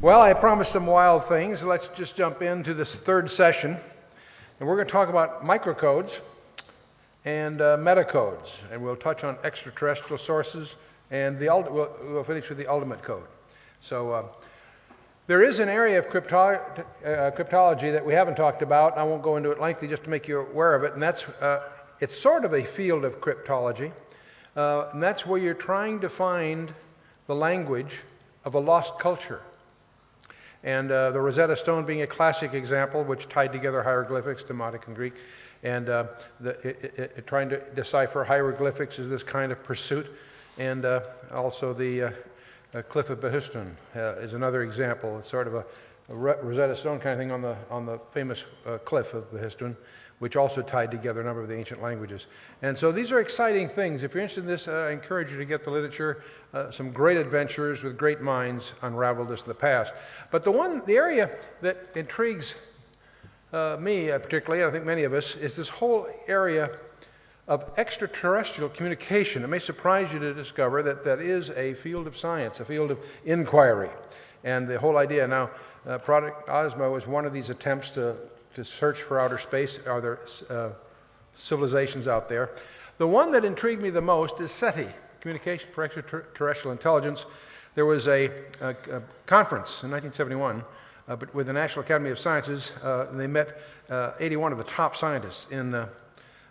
Well, I promised some wild things. Let's just jump into this third session. And we're going to talk about microcodes and metacodes. And we'll touch on extraterrestrial sources, and we'll finish with the ultimate code. So there is an area of cryptology that we haven't talked about. I won't go into it lengthily just to make you aware of it. And that's, it's sort of a field of cryptology. And that's where you're trying to find the language of a lost culture. And the Rosetta Stone being a classic example, which tied together hieroglyphics, Demotic and Greek, and trying to decipher hieroglyphics is this kind of pursuit. And also the Cliff of Behistun is another example. It's sort of a Rosetta Stone kind of thing on the famous Cliff of Behistun, which also tied together a number of the ancient languages. And so these are exciting things. If you're interested in this, I encourage you to get the literature. Some great adventurers with great minds unraveled this in the past. But the area that intrigues me particularly, and I think many of us, is this whole area of extraterrestrial communication. It may surprise you to discover that that is a field of science, a field of inquiry. And the whole idea now, Project Osmo is one of these attempts to search for outer space. Are there civilizations out there? The one that intrigued me the most is SETI, Communication for Extraterrestrial Intelligence. There was a conference in 1971 with the National Academy of Sciences, and they met 81 of the top scientists in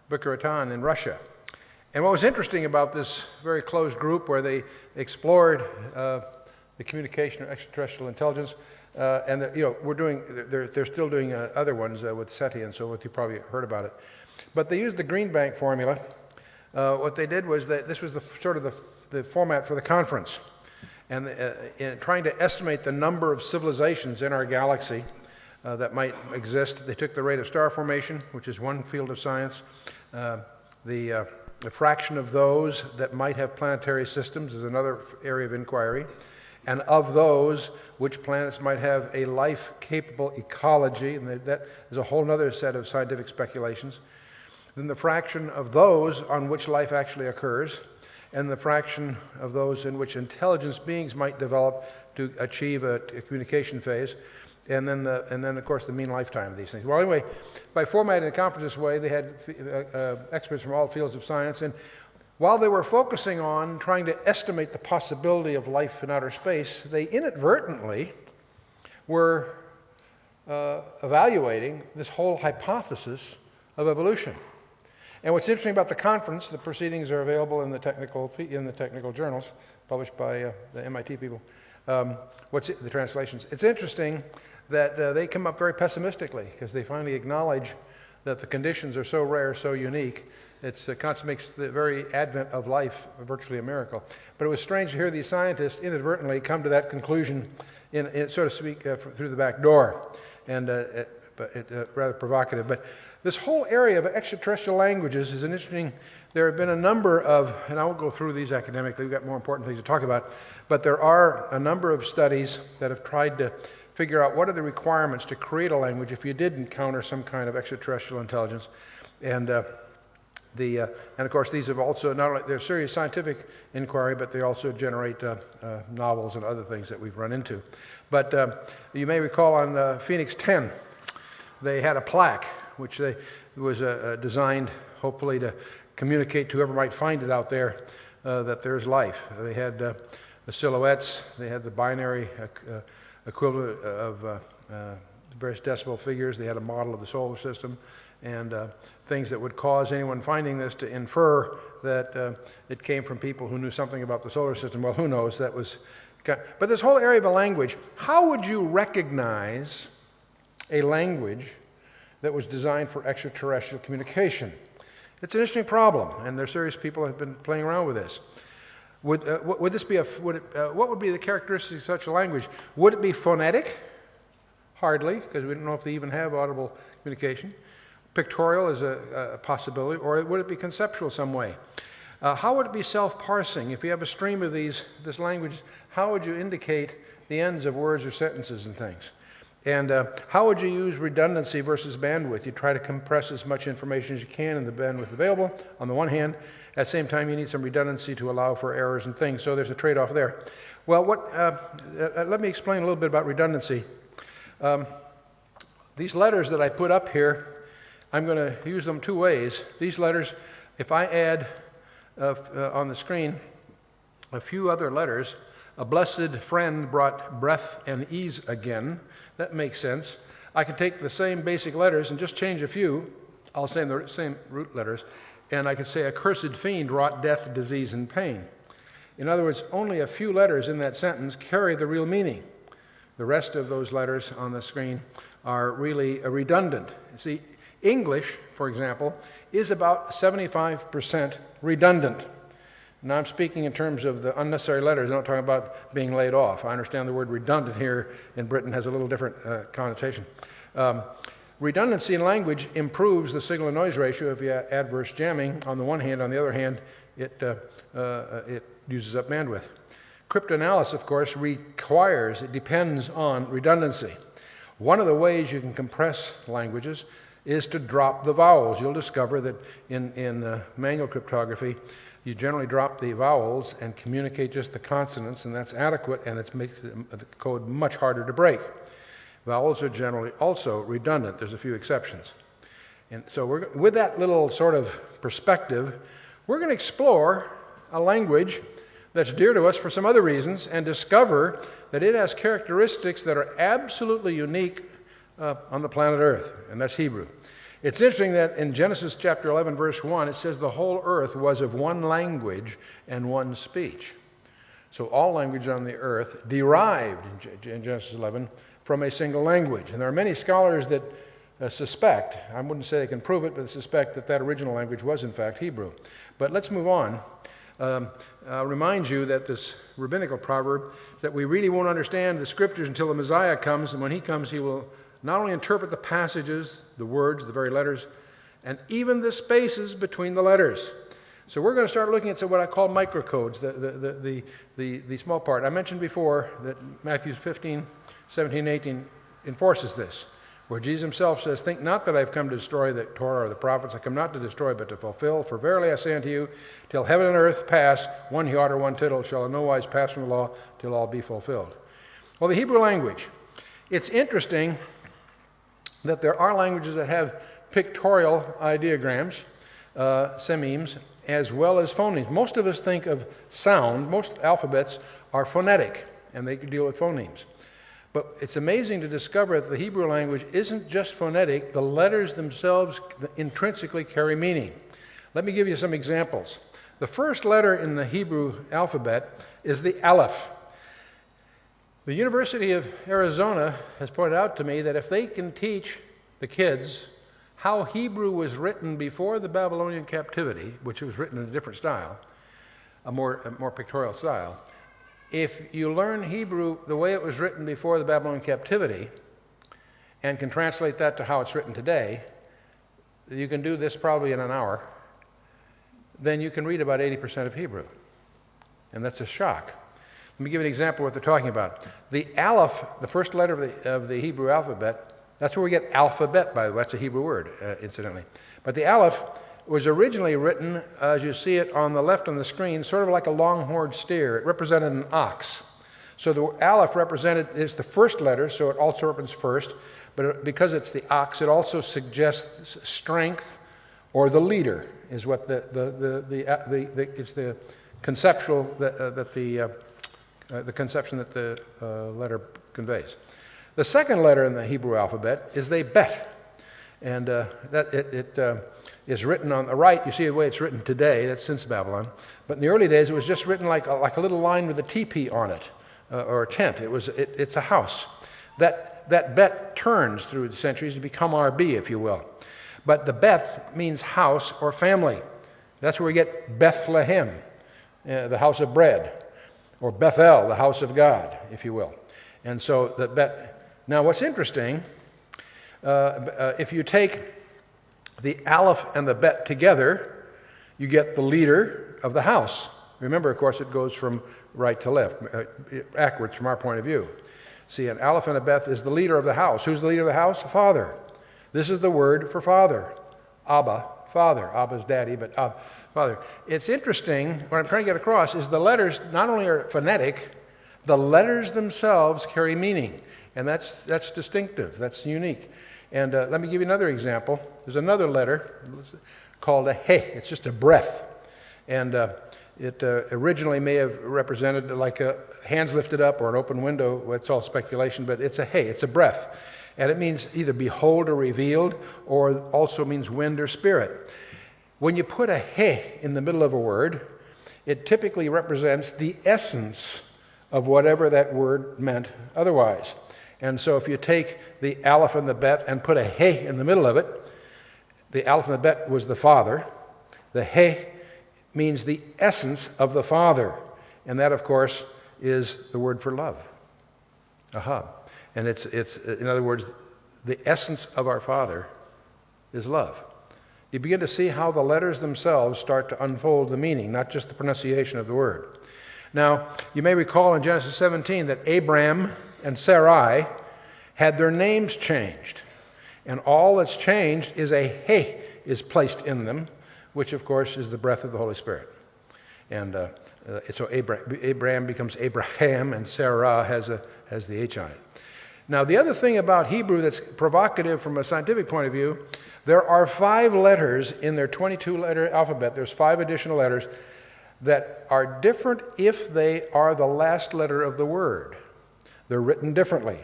Bucharest in Russia. And what was interesting about this very closed group where they explored the communication of extraterrestrial intelligence, and they're still doing other ones with SETI and so forth. You probably heard about it. But they used the Green Bank formula. What they did was that this was the format for the conference. And in trying to estimate the number of civilizations in our galaxy that might exist, they took the rate of star formation, which is one field of science. The fraction of those that might have planetary systems is another area of inquiry. And of those, which planets might have a life-capable ecology, and that is a whole other set of scientific speculations. Then the fraction of those on which life actually occurs, and the fraction of those in which intelligence beings might develop to achieve a communication phase, and then of course the mean lifetime of these things. Well, anyway, by formatting the conference this way, they had experts from all fields of science, and while they were focusing on trying to estimate the possibility of life in outer space, they inadvertently were evaluating this whole hypothesis of evolution. And what's interesting about the conference, the proceedings are available in the technical journals published by the MIT people. The translations? It's interesting that they come up very pessimistically because they finally acknowledge that the conditions are so rare, so unique. It consummates the very advent of life virtually a miracle. But it was strange to hear these scientists inadvertently come to that conclusion, so to speak, through the back door, and rather provocative. But this whole area of extraterrestrial languages is an interesting. There have been a number of, and I won't go through these academically. We've got more important things to talk about. But there are a number of studies that have tried to figure out what are the requirements to create a language if you did encounter some kind of extraterrestrial intelligence, and of course, these have also, not only, they're serious scientific inquiry, but they also generate novels and other things that we've run into. But you may recall on Phoenix 10, they had a plaque, which was designed, hopefully, to communicate to whoever might find it out there that there's life. They had the silhouettes, they had the binary equivalent of various decimal figures, they had a model of the solar system, and things that would cause anyone finding this to infer that it came from people who knew something about the solar system. Well, who knows? But this whole area of a language, how would you recognize a language that was designed for extraterrestrial communication? It's an interesting problem, and there's serious people who have been playing around with this. What would be the characteristics of such a language? Would it be phonetic? Hardly, because we don't know if they even have audible communication. Pictorial is a possibility, or would it be conceptual some way? How would it be self-parsing? If you have a stream of this language, how would you indicate the ends of words or sentences and things? And how would you use redundancy versus bandwidth? You try to compress as much information as you can in the bandwidth available, on the one hand. At the same time, you need some redundancy to allow for errors and things, so there's a trade-off there. Well, let me explain a little bit about redundancy. These letters that I put up here, I'm going to use them two ways. These letters, if I add on the screen a few other letters, a blessed friend brought breath and ease again. That makes sense. I can take the same basic letters and just change a few. I'll say the same root letters, and I could say a cursed fiend wrought death, disease, and pain. In other words, only a few letters in that sentence carry the real meaning. The rest of those letters on the screen are really redundant. See, English, for example, is about 75% redundant. Now I'm speaking in terms of the unnecessary letters. I'm not talking about being laid off. I understand the word redundant here in Britain has a little different connotation. Redundancy in language improves the signal-to-noise ratio if you add adverse jamming on the one hand. On the other hand, it uses up bandwidth. Cryptanalysis, of course, it depends on redundancy. One of the ways you can compress languages is to drop the vowels. You'll discover that in manual cryptography, you generally drop the vowels and communicate just the consonants, and that's adequate, and it makes the code much harder to break. Vowels are generally also redundant. There's a few exceptions. And so with that little sort of perspective, we're going to explore a language that's dear to us for some other reasons and discover that it has characteristics that are absolutely unique on the planet Earth, and that's Hebrew. It's interesting that in Genesis chapter 11, verse 1, it says the whole earth was of one language and one speech. So all language on the earth derived in Genesis 11 from a single language. And there are many scholars that suspect, I wouldn't say they can prove it, but they suspect that that original language was in fact Hebrew. But let's move on. I'll remind you that this rabbinical proverb is that we really won't understand the scriptures until the Messiah comes, and when he comes, he will not only interpret the passages, the words, the very letters, and even the spaces between the letters. So we're going to start looking at what I call microcodes, the small part. I mentioned before that Matthew 15, 17, 18 enforces this, where Jesus himself says, "Think not that I have come to destroy the Torah or the prophets. I come not to destroy, but to fulfill. For verily I say unto you, till heaven and earth pass, one jot or one tittle shall in no wise pass from the law, till all be fulfilled." Well, the Hebrew language. It's interesting that there are languages that have pictorial ideograms, sememes, as well as phonemes. Most of us think of sound. Most alphabets are phonetic, and they deal with phonemes. But it's amazing to discover that the Hebrew language isn't just phonetic. The letters themselves intrinsically carry meaning. Let me give you some examples. The first letter in the Hebrew alphabet is the Aleph. The University of Arizona has pointed out to me that if they can teach the kids how Hebrew was written before the Babylonian captivity, which was written in a different style, a more pictorial style, if you learn Hebrew the way it was written before the Babylonian captivity and can translate that to how it's written today, you can do this probably in an hour, then you can read about 80% of Hebrew. And that's a shock. Let me give you an example of what they're talking about. The Aleph, the first letter of the Hebrew alphabet, that's where we get alphabet, by the way. That's a Hebrew word, incidentally. But the Aleph was originally written, as you see it on the left on the screen, sort of like a long-horned steer. It represented an ox. So the Aleph is the first letter, so it also represents first. But because it's the ox, it also suggests strength or the leader, is what it's the conceptual the conception that the letter conveys. The second letter in the Hebrew alphabet is the bet, and it is written on the right. You see the way it's written today. That's since Babylon. But in the early days, it was just written like a little line with a teepee on it, or a tent. It's a house. That bet turns through the centuries to become RB, if you will. But the Beth means house or family. That's where we get Bethlehem, the house of bread, or Bethel, the house of God, if you will. And so the Bet. Now, what's interesting, if you take the Aleph and the Bet together, you get the leader of the house. Remember, of course, it goes from right to left, backwards from our point of view. See, an Aleph and a Bet is the leader of the house. Who's the leader of the house? Father. This is the word for father. Abba, father. Abba's daddy, but father. It's interesting, what I'm trying to get across is the letters not only are phonetic, the letters themselves carry meaning, and that's distinctive, that's unique. And let me give you another example. There's another letter called a he. It's just a breath. And it originally may have represented like a hands lifted up or an open window. Well, it's all speculation, but it's a he. It's a breath. And it means either behold or revealed, or also means wind or spirit. When you put a he in the middle of a word, it typically represents the essence of whatever that word meant otherwise. And so if you take the aleph and the bet and put a he in the middle of it, the aleph and the bet was the Father. The he means the essence of the Father. And that, of course, is the word for love. Aha. And it's in other words, the essence of our Father is love. You begin to see how the letters themselves start to unfold the meaning, not just the pronunciation of the word. Now, you may recall in Genesis 17 that Abram and Sarai had their names changed. And all that's changed is a he is placed in them, which of course is the breath of the Holy Spirit. And so Abraham becomes Abraham, and Sarah has the H on it. Now, the other thing about Hebrew that's provocative from a scientific point of view, there are 5 letters in their 22-letter alphabet. There's 5 additional letters that are different if they are the last letter of the word. They're written differently,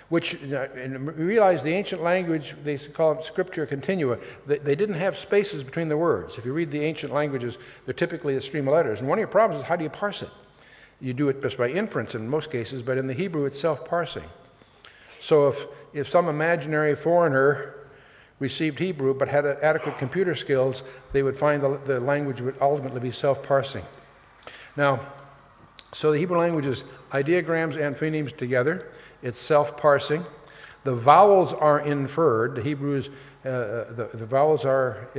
which, and realize the ancient language, they call it scriptura continua, they didn't have spaces between the words. If you read the ancient languages, they're typically a stream of letters. And one of your problems is, how do you parse it? You do it just by inference in most cases, but in the Hebrew it's self-parsing. So if some imaginary foreigner received Hebrew but had adequate computer skills, they would find the language would ultimately be self-parsing. Now, so the Hebrew language is ideograms and phonemes together. It's self-parsing. The vowels are inferred. The Hebrews, the vowels are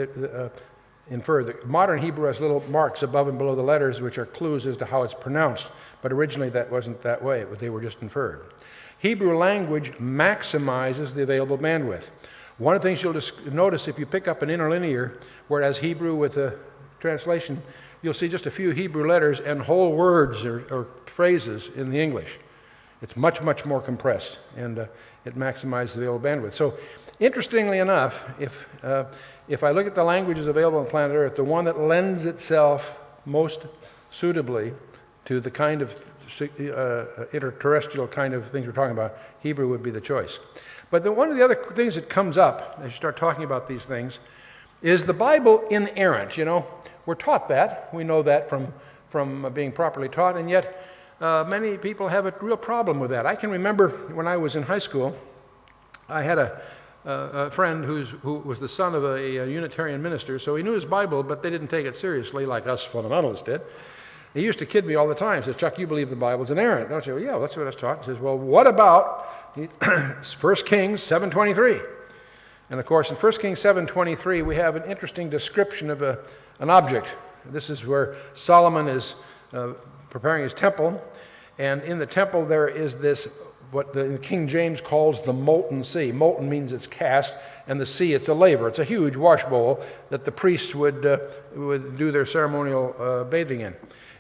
inferred. The modern Hebrew has little marks above and below the letters, which are clues as to how it's pronounced. But originally that wasn't that way. They were just inferred. Hebrew language maximizes the available bandwidth. One of the things you'll notice if you pick up an interlinear, where it has Hebrew with a translation, you'll see just a few Hebrew letters and whole words or phrases in the English. It's much, much more compressed, and it maximizes the available bandwidth. So, interestingly enough, if I look at the languages available on planet Earth, the one that lends itself most suitably to the kind of interterrestrial kind of things we're talking about, Hebrew would be the choice. But one of the other things that comes up as you start talking about these things is the Bible inerrant. You know, we're taught that. We know that from being properly taught, and yet many people have a real problem with that. I can remember when I was in high school, I had a friend who was the son of a Unitarian minister, so he knew his Bible, but they didn't take it seriously like us fundamentalists did. He used to kid me all the time. He says, "Chuck, you believe the Bible's inerrant, don't you?" Well, yeah, that's what I was taught. He says, "Well, what about 1 Kings 7:23?" And of course, in 1 Kings 7:23, we have an interesting description of an object. This is where Solomon is preparing his temple, and in the temple there is this, what the King James calls the molten sea. Molten means it's cast, and the sea, it's a laver. It's a huge wash bowl that the priests would do their ceremonial bathing in.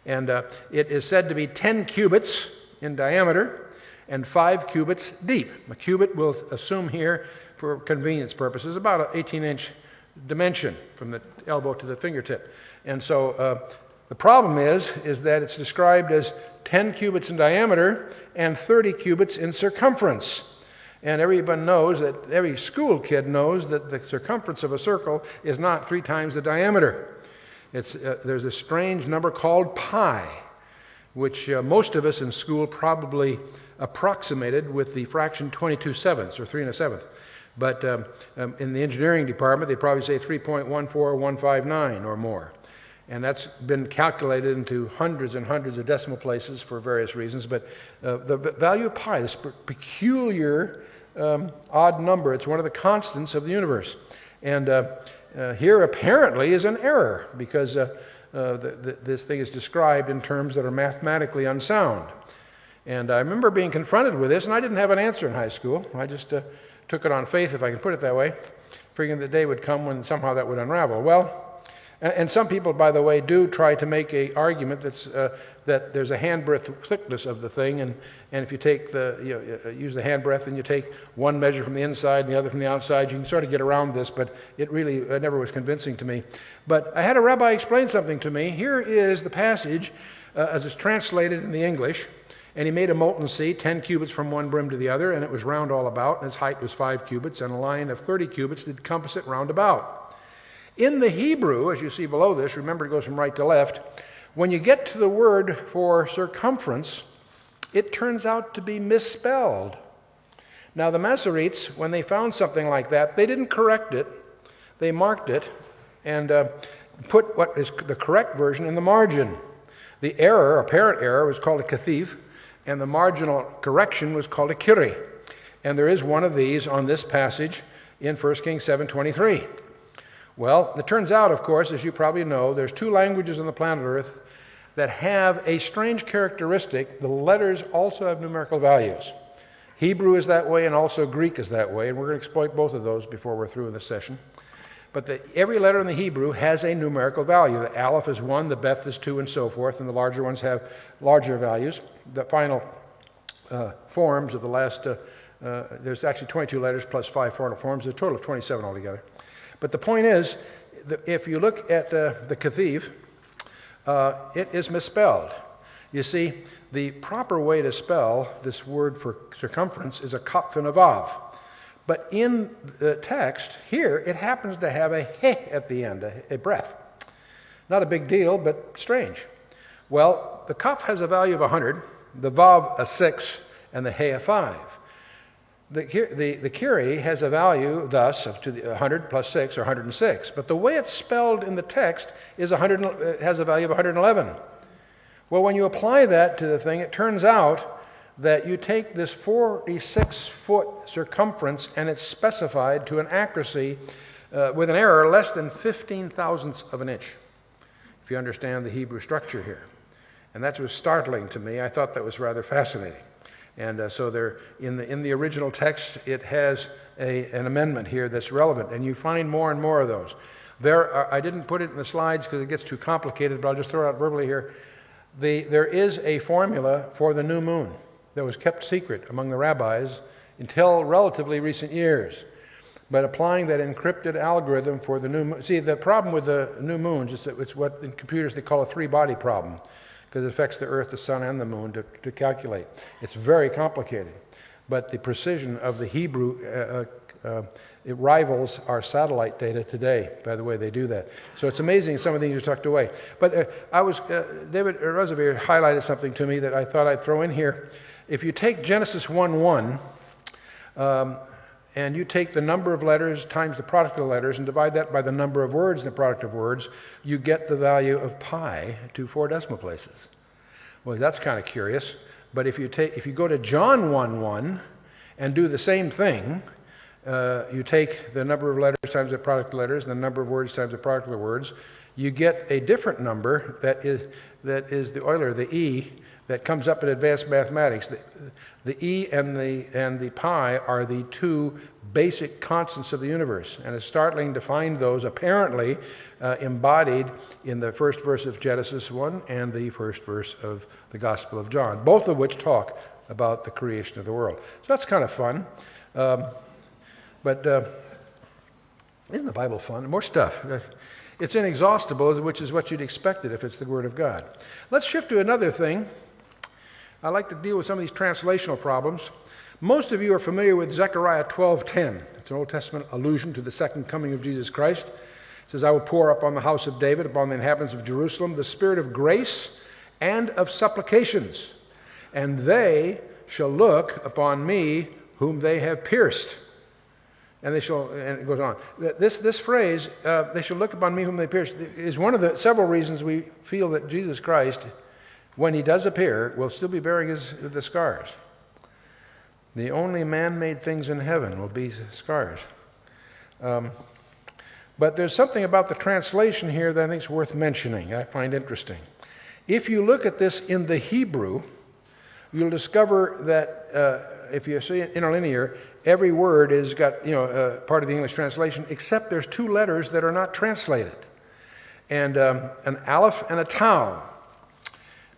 And it is said to be 10 cubits in diameter and 5 cubits deep. A cubit, we'll assume here, for convenience purposes, about an 18-inch dimension from the elbow to the fingertip. And so the problem is that it's described as 10 cubits in diameter and 30 cubits in circumference. And everyone knows that, every school kid knows that the circumference of a circle is not 3 times the diameter. There's a strange number called pi, which most of us in school probably approximated with the fraction 22/7 or 3 1/7. But in the engineering department, they probably say 3.14159 or more. And that's been calculated into hundreds and hundreds of decimal places for various reasons. But the value of pi, this peculiar odd number, it's one of the constants of the universe. And here apparently is an error, because this thing is described in terms that are mathematically unsound. And I remember being confronted with this, and I didn't have an answer in high school. I just took it on faith, if I can put it that way, figuring the day would come when somehow that would unravel. Well, And some people, by the way, do try to make an argument that there's a handbreadth thickness of the thing, and if you take use the handbreadth and you take one measure from the inside and the other from the outside, you can sort of get around this, but it really never was convincing to me. But I had a rabbi explain something to me. Here is the passage as it's translated in the English, and he made a molten sea, 10 cubits from one brim to the other, and it was round all about, and its height was 5 cubits, and a line of 30 cubits did compass it round about. In the Hebrew, as you see below this, remember it goes from right to left, when you get to the word for circumference, it turns out to be misspelled. Now the Masoretes, when they found something like that, they didn't correct it. They marked it and put what is the correct version in the margin. The error, apparent error, was called a kathif, and the marginal correction was called a kiri. And there is one of these on this passage in 1 Kings 7:23. Well, it turns out, of course, as you probably know, there's 2 languages on the planet Earth that have a strange characteristic. The letters also have numerical values. Hebrew is that way, and also Greek is that way, and we're going to exploit both of those before we're through in this session. But every letter in the Hebrew has a numerical value. The aleph is 1, the beth is 2, and so forth, and the larger ones have larger values. The final forms of the last, there's actually 22 letters plus 5 final forms. There's a total of 27 altogether. But the point is, that if you look at the kathif, it is misspelled. You see, the proper way to spell this word for circumference is a kaf and a vav. But in the text here, it happens to have a he at the end, a breath. Not a big deal, but strange. Well, the kaf has a value of 100, the vav a 6, and the he a 5. The kiri has a value, thus, of 100 plus 6, or 106. But the way it's spelled in the text is has a value of 111. Well, when you apply that to the thing, it turns out that you take this 46-foot circumference, and it's specified to an accuracy with an error less than 15 thousandths of an inch, if you understand the Hebrew structure here. And that was startling to me. I thought that was rather fascinating. And so there, in the original text, it has an amendment here that's relevant, and you find more and more of those. I didn't put it in the slides because it gets too complicated, but I'll just throw it out verbally here. There is a formula for the new moon that was kept secret among the rabbis until relatively recent years. But applying that encrypted algorithm for the new moon, see, the problem with the new moons is that it's what in computers they call a 3-body problem, because it affects the Earth, the Sun, and the Moon to calculate. It's very complicated. But the precision of the Hebrew, it rivals our satellite data today, by the way they do that. So it's amazing some of the things are tucked away. But David Roosevelt highlighted something to me that I thought I'd throw in here. If you take Genesis 1:1, and you take the number of letters times the product of the letters and divide that by the number of words in the product of words, you get the value of pi to 4 decimal places. Well, that's kind of curious. But if you go to John 1:1 and do the same thing, you take the number of letters times the product of letters and the number of words times the product of the words, you get a different number that is the Euler, the E, that comes up in advanced mathematics. The E and the pi are the 2 basic constants of the universe, and it's startling to find those apparently embodied in the first verse of Genesis 1 and the first verse of the Gospel of John, both of which talk about the creation of the world. So that's kind of fun. But isn't the Bible fun? More stuff. It's inexhaustible, which is what you'd expect it if it's the Word of God. Let's shift to another thing. I like to deal with some of these translational problems. Most of you are familiar with Zechariah 12:10. It's an Old Testament allusion to the second coming of Jesus Christ. It says, I will pour up on the house of David, upon the inhabitants of Jerusalem, the spirit of grace and of supplications, and they shall look upon me whom they have pierced. And it goes on. This phrase, they shall look upon me whom they pierced, is one of the several reasons we feel that Jesus Christ, when he does appear, will still be bearing the scars. The only man-made things in heaven will be scars. But there's something about the translation here that I think is worth mentioning, I find interesting. If you look at this in the Hebrew, you'll discover that if you see it interlinear, every word has got part of the English translation, except there's 2 letters that are not translated. and an aleph and a tau.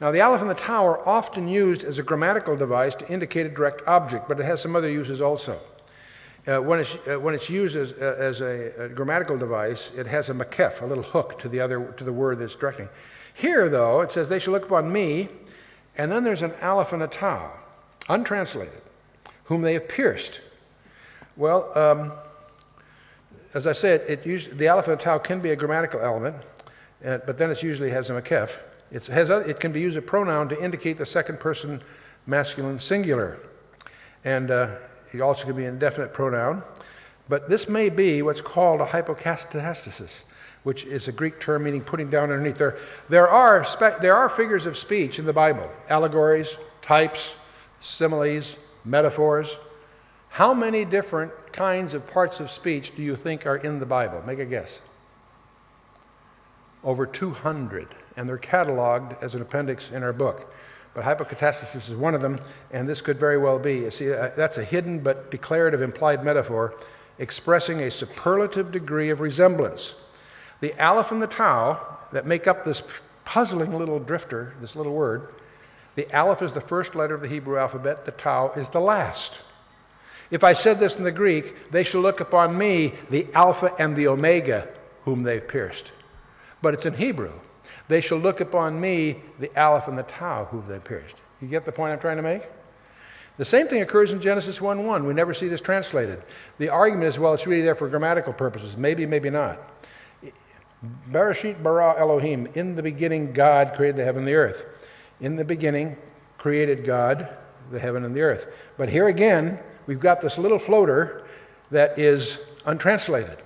Now, the aleph and the tau are often used as a grammatical device to indicate a direct object, but it has some other uses also. When it's used as a grammatical device, it has a makef, a little hook to the word that's directing. Here, though, it says, "They shall look upon me," and then there's an aleph and a tau, untranslated, "whom they have pierced." Well, as I said, the aleph and the tau can be a grammatical element, but then it usually has a makef. It can be used as a pronoun to indicate the second person masculine singular, and it also can be an indefinite pronoun. But this may be what's called a hypokatastasis, which is a Greek term meaning putting down underneath. There are figures of speech in the Bible: allegories, types, similes, metaphors. How many different kinds of parts of speech do you think are in the Bible? Make a guess. Over 200, and they're cataloged as an appendix in our book. But hypokatastasis is one of them, and this could very well be. You see, that's a hidden but declarative implied metaphor expressing a superlative degree of resemblance. The aleph and the tau that make up this puzzling little drifter, this little word, the aleph is the first letter of the Hebrew alphabet, the tau is the last. If I said this in the Greek, "They shall look upon me, the Alpha and the Omega, whom they've pierced." But it's in Hebrew. "They shall look upon me, the aleph and the tau, whom they've pierced." You get the point I'm trying to make? The same thing occurs in Genesis 1:1. We never see this translated. The argument is, well, it's really there for grammatical purposes. Maybe, maybe not. Bereshit bara Elohim. In the beginning, God created the heaven and the earth. In the beginning, created God the heaven and the earth. But here again, we've got this little floater that is untranslated.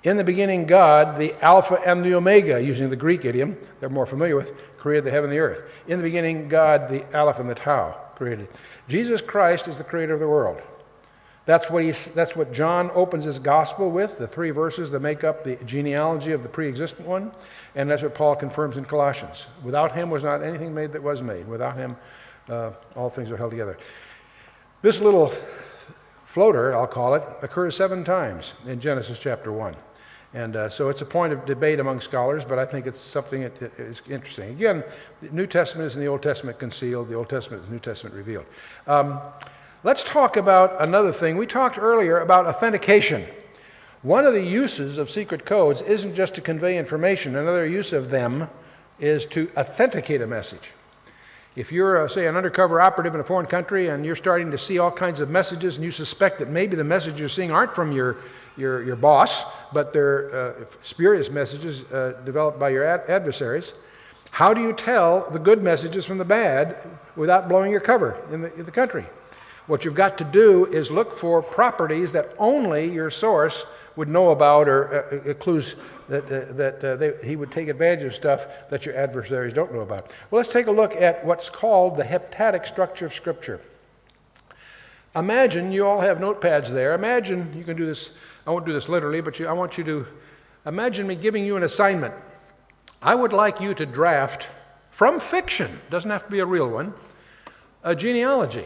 In the beginning, God, the Alpha and the Omega, using the Greek idiom they're more familiar with, created the heaven and the earth. In the beginning, God, the Aleph and the Tau, created. Jesus Christ is the creator of the world. That's what John opens his gospel with, the 3 verses that make up the genealogy of the pre-existent one, and that's what Paul confirms in Colossians. Without him was not anything made that was made. Without him, all things are held together. This little floater, I'll call it, occurs 7 times in Genesis chapter 1. And so it's a point of debate among scholars, but I think it's something that is interesting. Again, the New Testament is in the Old Testament concealed, the Old Testament is the New Testament revealed. Let's talk about another thing. We talked earlier about authentication. One of the uses of secret codes isn't just to convey information. Another use of them is to authenticate a message. If you're, say, an undercover operative in a foreign country and you're starting to see all kinds of messages and you suspect that maybe the messages you're seeing aren't from your boss, but they're spurious messages developed by your adversaries, how do you tell the good messages from the bad without blowing your cover in the country? What you've got to do is look for properties that only your source would know about, or clues that he would take advantage of stuff that your adversaries don't know about. Well, let's take a look at what's called the heptadic structure of Scripture. Imagine, you all have notepads there. Imagine, you can do this, I won't do this literally, but I want you to imagine me giving you an assignment. I would like you to draft, from fiction, doesn't have to be a real one, a genealogy.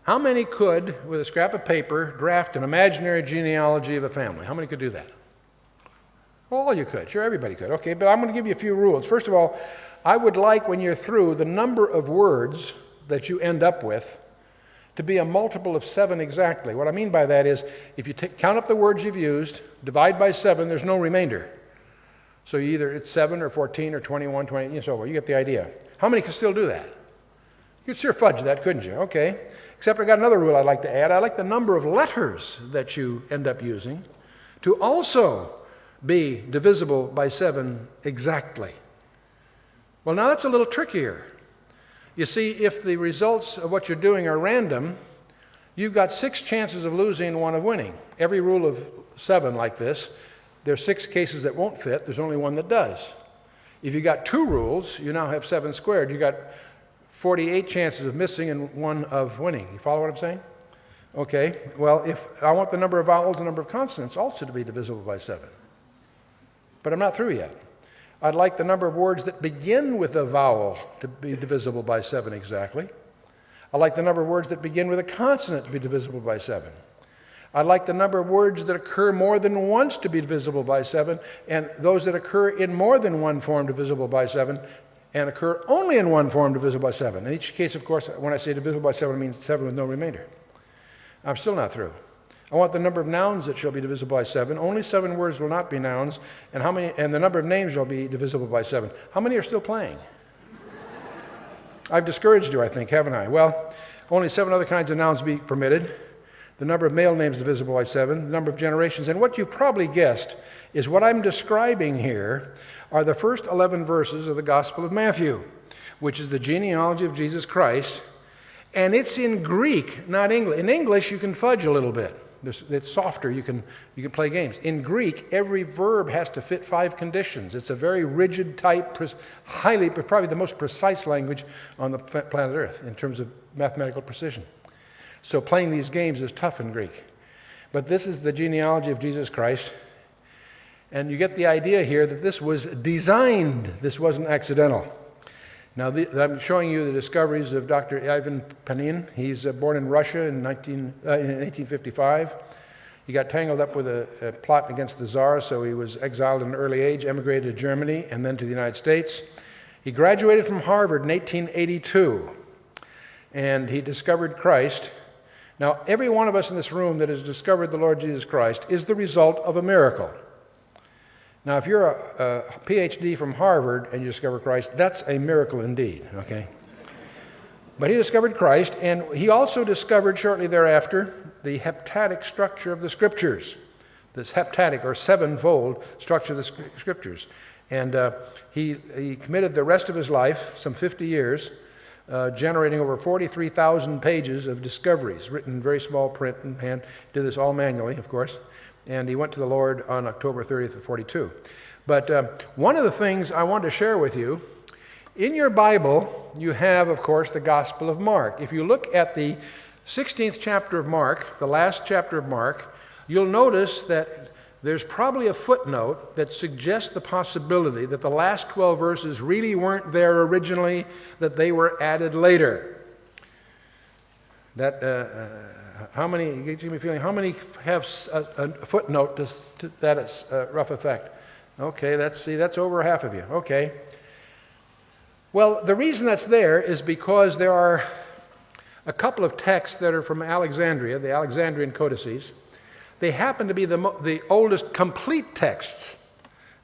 How many could, with a scrap of paper, draft an imaginary genealogy of a family? How many could do that? Well, you could. Sure, everybody could. Okay, but I'm going to give you a few rules. First of all, I would like, when you're through, the number of words that you end up with to be a multiple of 7 exactly. What I mean by that is, if you count up the words you've used, divide by 7, there's no remainder. So either it's 7 or 14 or 21, 20, and so forth. You get the idea. How many can still do that? You could sure fudge that, couldn't you? Okay. Except I got another rule I'd like to add. I like the number of letters that you end up using to also be divisible by 7 exactly. Well, now that's a little trickier. You see, if the results of what you're doing are random, you've got 6 chances of losing and 1 of winning. Every rule of 7 like this, there's 6 cases that won't fit, there's only 1 that does. If you got 2 rules, you now have 7 squared. You got 48 chances of missing and 1 of winning. You follow what I'm saying? Okay, well, if I want the number of vowels and the number of consonants also to be divisible by 7. But I'm not through yet. I'd like the number of words that begin with a vowel to be divisible by 7 exactly. I'd like the number of words that begin with a consonant to be divisible by 7. I like the number of words that occur more than once to be divisible by 7, and those that occur in more than one form divisible by 7, and occur only in one form divisible by 7. In each case, of course, when I say divisible by 7, it means 7 with no remainder. I'm still not through. I want the number of nouns that shall be divisible by 7. Only 7 words will not be nouns, and the number of names shall be divisible by 7. How many are still playing? I've discouraged you, I think, haven't I? Well, only 7 other kinds of nouns be permitted. The number of male names divisible by 7, the number of generations. And what you probably guessed is what I'm describing here are the first 11 verses of the Gospel of Matthew, which is the genealogy of Jesus Christ. And it's in Greek, not English. In English, you can fudge a little bit. It's softer. You can play games. In Greek, every verb has to fit 5 conditions. It's a very rigid type, probably the most precise language on the planet Earth in terms of mathematical precision. So playing these games is tough in Greek. But this is the genealogy of Jesus Christ. And you get the idea here that this was designed. This wasn't accidental. Now, I'm showing you the discoveries of Dr. Ivan Panin. He's born in Russia in 1855. He got tangled up with a plot against the Tsar, so he was exiled at an early age, emigrated to Germany, and then to the United States. He graduated from Harvard in 1882, and he discovered Christ. Now, every one of us in this room that has discovered the Lord Jesus Christ is the result of a miracle. Now, if you're a PhD from Harvard and you discover Christ, that's a miracle indeed, okay? But he discovered Christ, and he also discovered shortly thereafter the heptadic structure of the Scriptures, this heptadic or sevenfold structure of the Scriptures. And he committed the rest of his life, some 50 years, generating over 43,000 pages of discoveries, written in very small print and hand. Did this all manually, of course. And he went to the Lord on October 30th of 42. But one of the things I want to share with you, in your Bible, you have, of course, the Gospel of Mark. If you look at the 16th chapter of Mark, the last chapter of Mark, you'll notice that there's probably a footnote that suggests the possibility that the last 12 verses really weren't there originally, that they were added later. How many, it gives me a feeling, how many have a footnote to that it's rough effect? Okay, that's over half of you. Okay. Well, the reason that's there is because there are a couple of texts that are from Alexandria, the Alexandrian codices. They happen to be the oldest complete texts,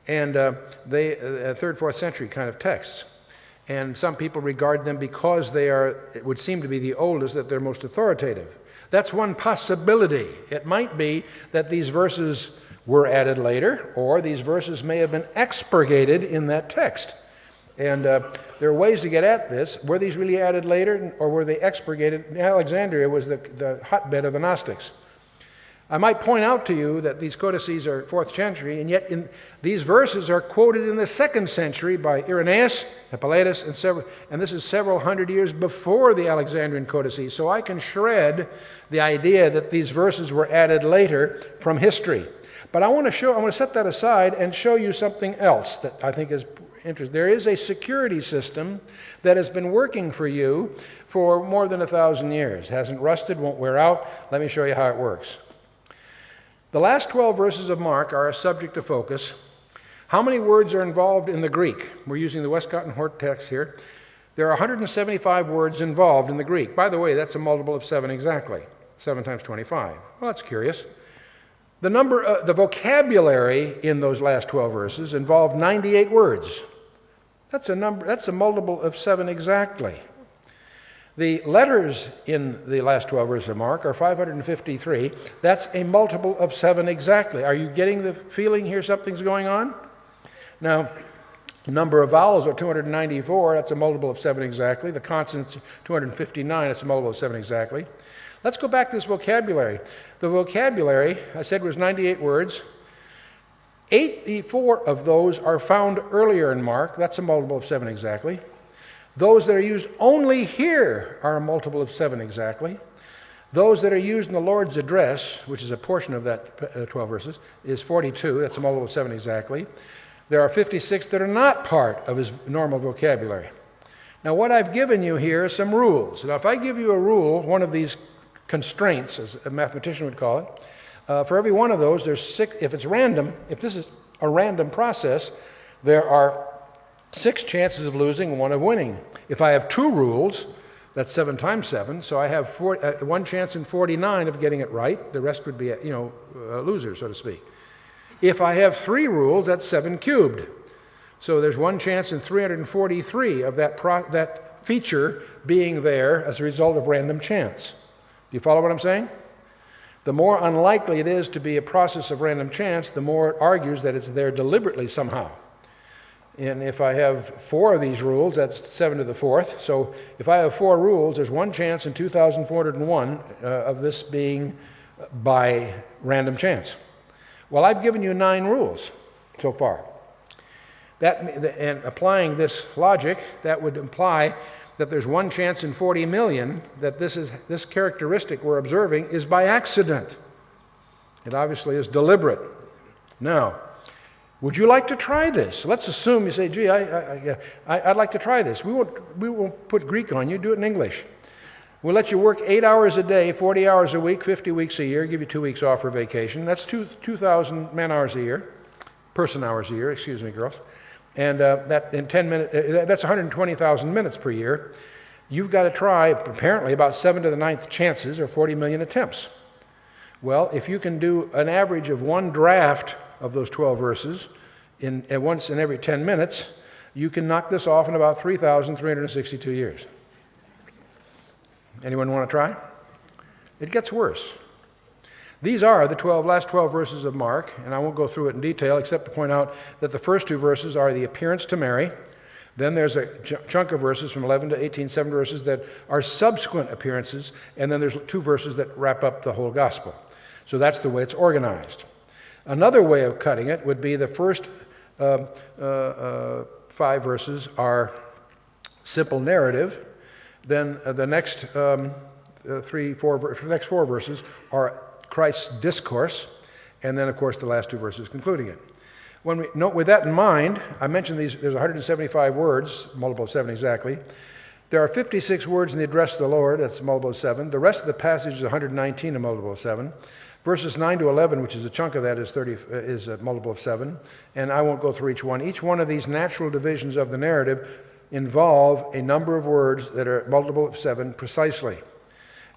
and they 3rd, 4th century kind of texts. And some people regard them because it would seem to be the oldest, that they're most authoritative. That's one possibility. It might be that these verses were added later, or these verses may have been expurgated in that text. And there are ways to get at this. Were these really added later, or were they expurgated? Alexandria was the hotbed of the Gnostics. I might point out to you that these codices are 4th century, and yet these verses are quoted in the 2nd century by Irenaeus, Hippolytus, and this is several hundred years before the Alexandrian codices. So I can shred the idea that these verses were added later from history. But I want to set that aside and show you something else that I think is interesting. There is a security system that has been working for you for more than 1,000 years. Hasn't rusted, won't wear out. Let me show you how it works. The last 12 verses of Mark are a subject of focus. How many words are involved in the Greek? We're using the Westcott and Hort text here. There are 175 words involved in the Greek. By the way, that's a multiple of 7 exactly. 7 times 25. Well, that's curious. The vocabulary in those last 12 verses involved 98 words. That's a multiple of 7 exactly. The letters in the last 12 verses of Mark are 553. That's a multiple of 7 exactly. Are you getting the feeling here something's going on? Now, the number of vowels are 294. That's a multiple of 7 exactly. The consonants, 259. That's a multiple of 7 exactly. Let's go back to this vocabulary. The vocabulary, I said, was 98 words. 84 of those are found earlier in Mark. That's a multiple of 7 exactly. Those that are used only here are a multiple of 7 exactly. Those that are used in the Lord's address, which is a portion of that 12 verses, is 42. That's a multiple of 7 exactly. There are 56 that are not part of his normal vocabulary. Now, what I've given you here are some rules. Now, if I give you a rule, one of these constraints, as a mathematician would call it, For every one of those, there's 6. If it's random, if this is a random process, there are 6 chances of losing and 1 of winning. If I have 2 rules, that's 7 times 7, so I have 1 chance in 49 of getting it right. The rest would be, losers, so to speak. If I have 3 rules, that's 7 cubed. So there's 1 chance in 343 of that feature being there as a result of random chance. Do you follow what I'm saying? The more unlikely it is to be a process of random chance, the more it argues that it's there deliberately somehow. And if I have 4 of these rules, that's 7 to the 4th. So if I have 4 rules, there's 1 chance in 2,401 of this being by random chance. Well, I've given you 9 rules so far. And applying this logic, that would imply that there's 1 chance in 40 million that this characteristic we're observing is by accident. It obviously is deliberate. Now, would you like to try this? Let's assume you say, gee, I'd like to try this. We won't put Greek on you, do it in English. We'll let you work 8 hours a day, 40 hours a week, 50 weeks a year, give you 2 weeks off for vacation. That's 2,000 man-hours a year, person-hours a year, excuse me, girls. And that in 10 minutes, that's 120,000 minutes per year. You've got to try, apparently, about 7 to the 9th chances, or 40 million attempts. Well, if you can do an average of 1 draft of those 12 verses once in every 10 minutes, you can knock this off in about 3,362 years. Anyone want to try? It gets worse. These are the last 12 verses of Mark, and I won't go through it in detail except to point out that the first 2 verses are the appearance to Mary. Then there's a chunk of verses from 11 to 18, 7 verses that are subsequent appearances, and then there's 2 verses that wrap up the whole gospel. So that's the way it's organized. Another way of cutting it would be the first 5 verses are simple narrative. Then the next 4 verses are Christ's discourse, and then, of course, the last 2 verses concluding it. With that in mind, I mentioned there's 175 words, multiple of 7 exactly. There are 56 words in the address of the Lord, that's a multiple of 7. The rest of the passage is 119, a multiple of 7. Verses 9 to 11, which is a chunk of that, is a multiple of 7. And I won't go through each one. Each one of these natural divisions of the narrative involve a number of words that are multiple of 7 precisely.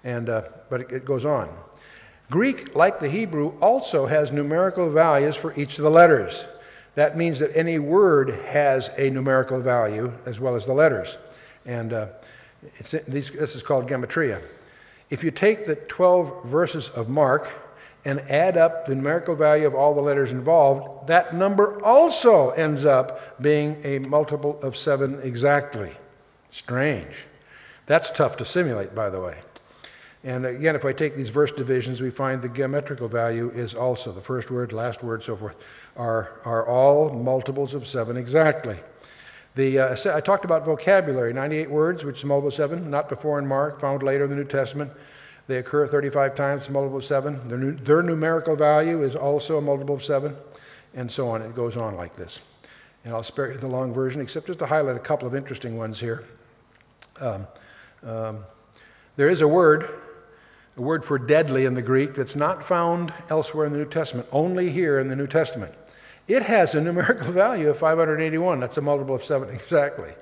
But it goes on. Greek, like the Hebrew, also has numerical values for each of the letters. That means that any word has a numerical value as well as the letters. And this is called gematria. If you take the 12 verses of Mark and add up the numerical value of all the letters involved, that number also ends up being a multiple of 7 exactly. Strange. That's tough to simulate, by the way. And again, if I take these verse divisions, we find the geometrical value is also, the first word, last word, so forth, are all multiples of 7 exactly. I talked about vocabulary, 98 words, which is multiple of 7, not before in Mark, found later in the New Testament. They occur 35 times, multiple of 7. Their numerical value is also a multiple of 7, and so on. It goes on like this. And I'll spare you the long version, except just to highlight a couple of interesting ones here. There is a word for deadly in the Greek that's not found elsewhere in the New Testament, only here in the New Testament. It has a numerical value of 581. That's a multiple of 7 exactly.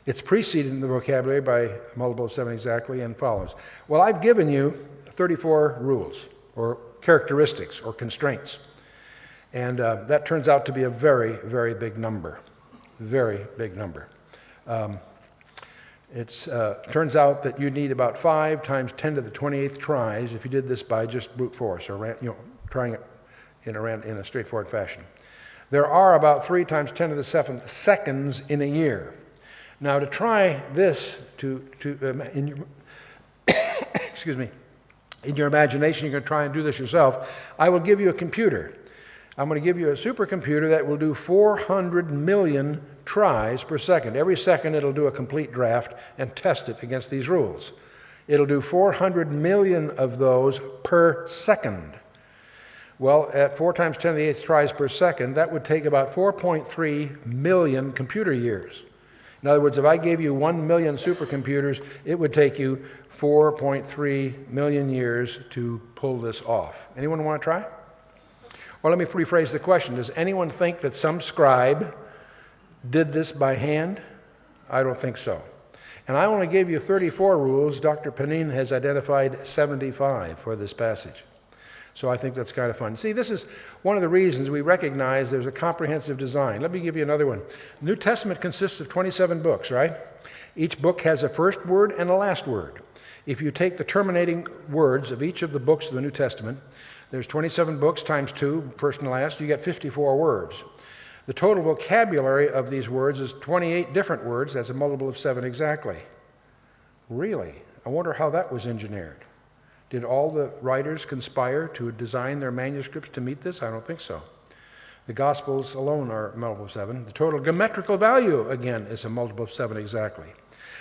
It's preceded in the vocabulary by a multiple of 7 exactly and follows. Well, I've given you 34 rules or characteristics or constraints. And that turns out to be a very, very big number. Very big number. It turns out that you need about 5 times 10 to the 28th tries if you did this by just brute force or trying it in a straightforward fashion. There are about 3 times 10 to the 7th seconds in a year. Now, to try this in your excuse me, in your imagination, you're going to try and do this yourself. I will give you a computer. I'm going to give you a supercomputer that will do 400 million tries per second. Every second it'll do a complete draft and test it against these rules. It'll do 400 million of those per second. Well, at 4 times 10 to the 8th tries per second, that would take about 4.3 million computer years. In other words, if I gave you 1 million supercomputers, it would take you 4.3 million years to pull this off. Anyone want to try? Well, let me rephrase the question. Does anyone think that some scribe did this by hand? I don't think so. And I only gave you 34 rules. Dr. Panin has identified 75 for this passage. So I think that's kind of fun. See, this is one of the reasons we recognize there's a comprehensive design. Let me give you another one. The New Testament consists of 27 books, right? Each book has a first word and a last word. If you take the terminating words of each of the books of the New Testament, there's 27 books times 2, first and last, you get 54 words. The total vocabulary of these words is 28 different words. That's a multiple of 7 exactly. Really? I wonder how that was engineered. Did all the writers conspire to design their manuscripts to meet this? I don't think so. The Gospels alone are a multiple of 7. The total geometrical value, again, is a multiple of 7 exactly.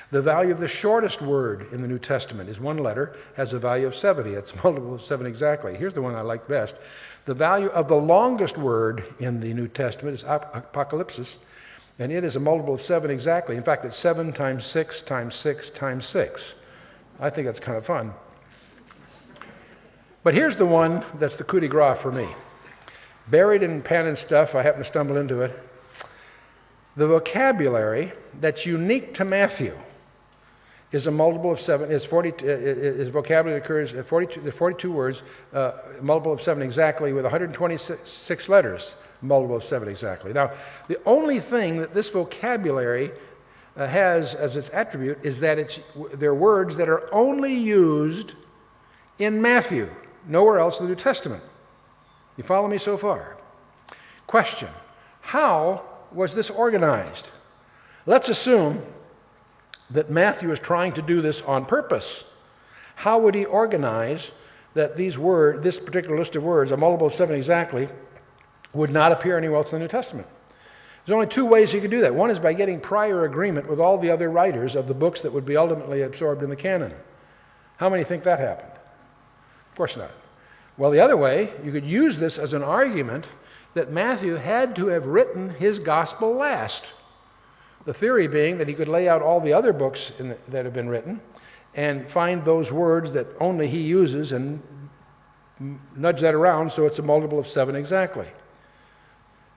The value of the shortest word in the New Testament is 1 letter, has a value of 70. It's a multiple of 7 exactly. Here's the one I like best. The value of the longest word in the New Testament is apocalypsis, and it is a multiple of 7 exactly. In fact, it's 7 times 6 times 6 times 6. I think that's kind of fun. But here's the one that's the coup de grace for me. Buried in pen and stuff, I happened to stumble into it. The vocabulary that's unique to Matthew is a multiple of 7. Is vocabulary that occurs at 42 words, multiple of 7 exactly, with 126 letters, multiple of 7 exactly. Now, the only thing that this vocabulary has as its attribute is that they're words that are only used in Matthew, nowhere else in the New Testament. You follow me so far? Question: how was this organized? Let's assume that Matthew is trying to do this on purpose. How would he organize that this particular list of words, a multiple of 7 exactly, would not appear anywhere else in the New Testament? There's only 2 ways he could do that. One is by getting prior agreement with all the other writers of the books that would be ultimately absorbed in the canon. How many think that happened? Of course not. Well, the other way, you could use this as an argument that Matthew had to have written his gospel last. The theory being that he could lay out all the other books that have been written and find those words that only he uses and nudge that around so it's a multiple of 7 exactly.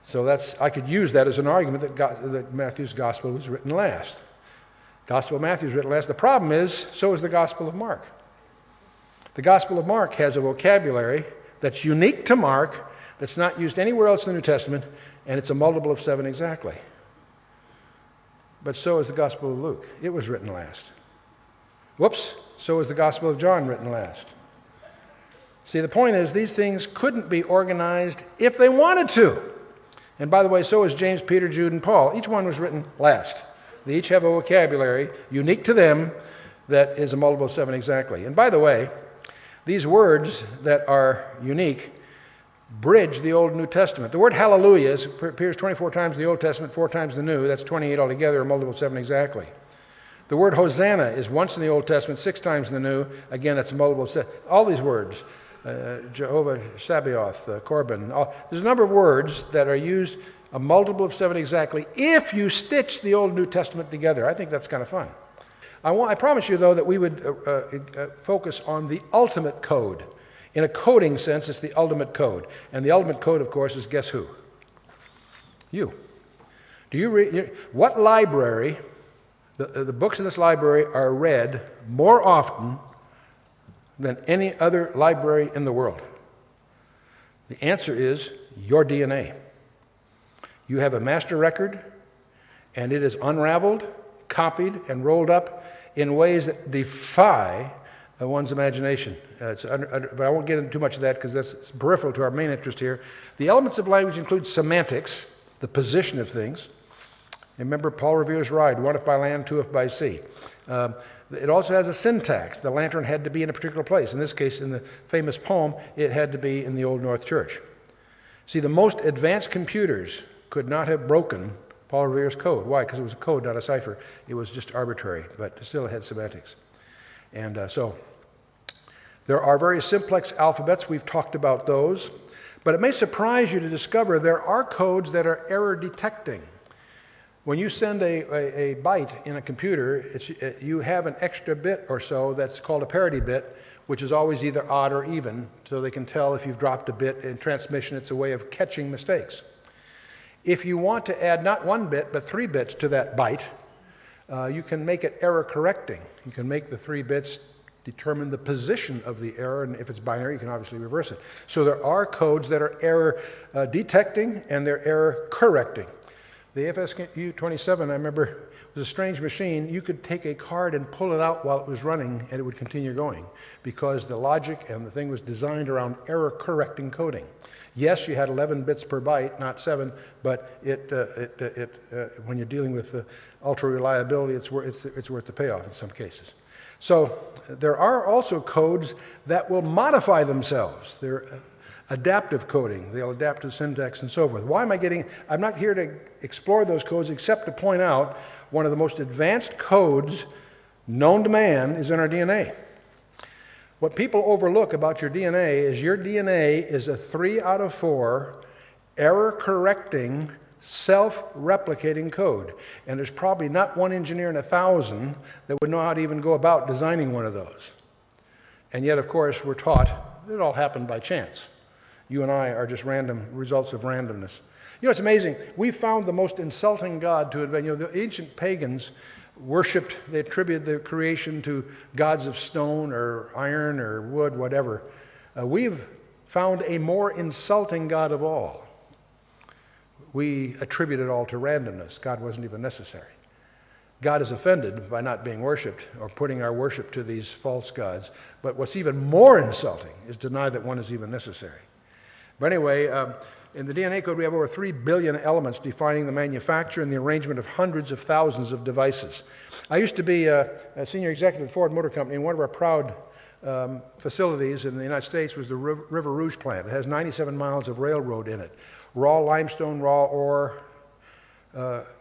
So I could use that as an argument that Matthew's gospel was written last. Gospel of Matthew is written last. The problem is, so is the Gospel of Mark. The Gospel of Mark has a vocabulary that's unique to Mark, that's not used anywhere else in the New Testament, and it's a multiple of 7 exactly. But so is the Gospel of Luke. It was written last. Whoops, so is the Gospel of John written last. See, the point is, these things couldn't be organized if they wanted to. And by the way, so is James, Peter, Jude, and Paul. Each one was written last. They each have a vocabulary unique to them that is a multiple of 7 exactly. And by the way, these words that are unique bridge the Old and New Testament. The word hallelujah appears 24 times in the Old Testament, 4 times in the New. That's 28 altogether, a multiple of 7 exactly. The word Hosanna is once in the Old Testament, 6 times in the New. Again, it's a multiple of 7. All these words, Jehovah Sabaoth, Korban, there's a number of words that are used a multiple of 7 exactly if you stitch the Old and New Testament together. I think that's kind of fun. I promise you, though, that we would focus on the ultimate code. In a coding sense, it's the ultimate code. And the ultimate code, of course, is guess who? You. Do you read? What library, the books in this library are read more often than any other library in the world? The answer is your DNA. You have a master record, and it is unraveled, copied, and rolled up in ways that defy one's imagination. But I won't get into too much of that because that's peripheral to our main interest here. The elements of language include semantics, the position of things. Remember Paul Revere's ride, 1 if by land, 2 if by sea. It also has a syntax. The lantern had to be in a particular place. In this case, in the famous poem, it had to be in the Old North Church. See, the most advanced computers could not have broken Paul Revere's code. Why? Because it was a code, not a cipher. It was just arbitrary, but still it had semantics. And so there are very simplex alphabets. We've talked about those. But it may surprise you to discover there are codes that are error detecting. When you send a byte in a computer, you have an extra bit or so that's called a parity bit, which is always either odd or even, so they can tell if you've dropped a bit in transmission. It's a way of catching mistakes. If you want to add not 1 bit, but 3 bits to that byte, you can make it error correcting. You can make the 3 bits determine the position of the error, and if it's binary, you can obviously reverse it. So there are codes that are error detecting and they're error correcting. The FSU-27, I remember, was a strange machine. You could take a card and pull it out while it was running, and it would continue going because the logic and the thing was designed around error correcting coding. Yes, you had 11 bits per byte, not 7, but when you're dealing with ultra reliability, it's worth the payoff in some cases. So there are also codes that will modify themselves. They're adaptive coding. They'll adapt to syntax and so forth. I'm not here to explore those codes except to point out one of the most advanced codes known to man is in our DNA. What people overlook about your DNA is a 3 out of 4 error-correcting, self-replicating code. And there's probably not one engineer in 1,000 that would know how to even go about designing one of those. And yet, of course, we're taught that it all happened by chance. You and I are just random results of randomness. You know, it's amazing. We found the most insulting God to invent. You know, the ancient pagans they attributed their creation to gods of stone or iron or wood, whatever. We've found a more insulting God of all. We attribute it all to randomness. God wasn't even necessary. God is offended by not being worshipped or putting our worship to these false gods. But what's even more insulting is to deny that one is even necessary. But anyway, in the DNA code, we have over 3 billion elements defining the manufacture and the arrangement of hundreds of thousands of devices. I used to be a senior executive at Ford Motor Company, and one of our proud facilities in the United States was the River Rouge plant. It has 97 miles of railroad in it. Raw limestone, raw ore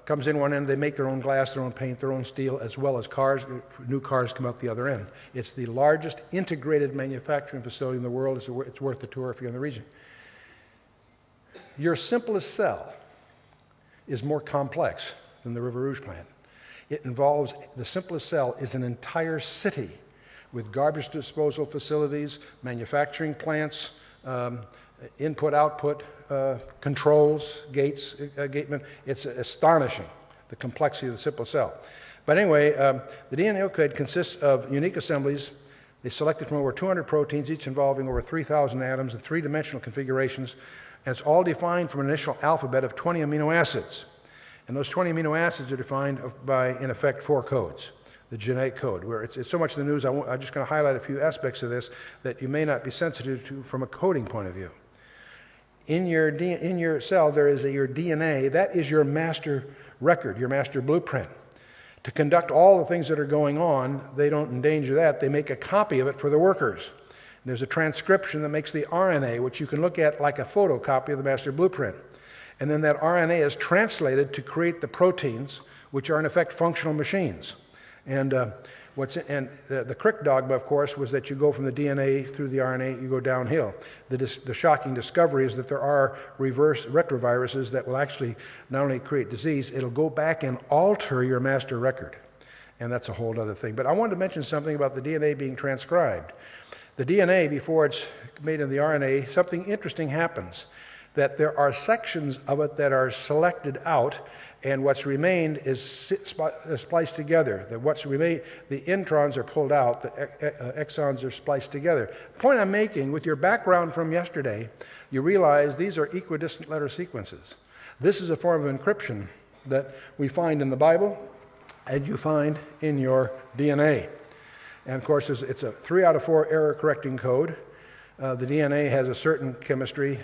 comes in one end. They make their own glass, their own paint, their own steel, as well as cars. New cars come out the other end. It's the largest integrated manufacturing facility in the world. It's worth the tour if you're in the region. Your simplest cell is more complex than the River Rouge plant. The simplest cell is an entire city with garbage disposal facilities, manufacturing plants, input-output controls, gates, gatemen. It's astonishing, the complexity of the simple cell. But anyway, the DNA code consists of unique assemblies. They selected from over 200 proteins, each involving over 3,000 atoms in 3-dimensional configurations. And it's all defined from an initial alphabet of 20 amino acids. And those 20 amino acids are defined by, in effect, 4 codes. The genetic code, where it's so much in the news, I'm just going to highlight a few aspects of this that you may not be sensitive to from a coding point of view. In your cell, there is your DNA. That is your master record, your master blueprint. To conduct all the things that are going on, they don't endanger that. They make a copy of it for the workers. There's a transcription that makes the RNA, which you can look at like a photocopy of the master blueprint. And then that RNA is translated to create the proteins, which are in effect functional machines. And the Crick dogma, of course, was that you go from the DNA through the RNA, you go downhill. The shocking discovery is that there are retroviruses that will actually not only create disease, it'll go back and alter your master record. And that's a whole other thing. But I wanted to mention something about the DNA being transcribed. The DNA, before it's made in the RNA, something interesting happens. That there are sections of it that are selected out, and what's remained is spliced together. The introns are pulled out, the exons are spliced together. The point I'm making, with your background from yesterday, you realize these are equidistant letter sequences. This is a form of encryption that we find in the Bible, and you find in your DNA. And of course, it's a 3 out of 4 error-correcting code. The DNA has a certain chemistry.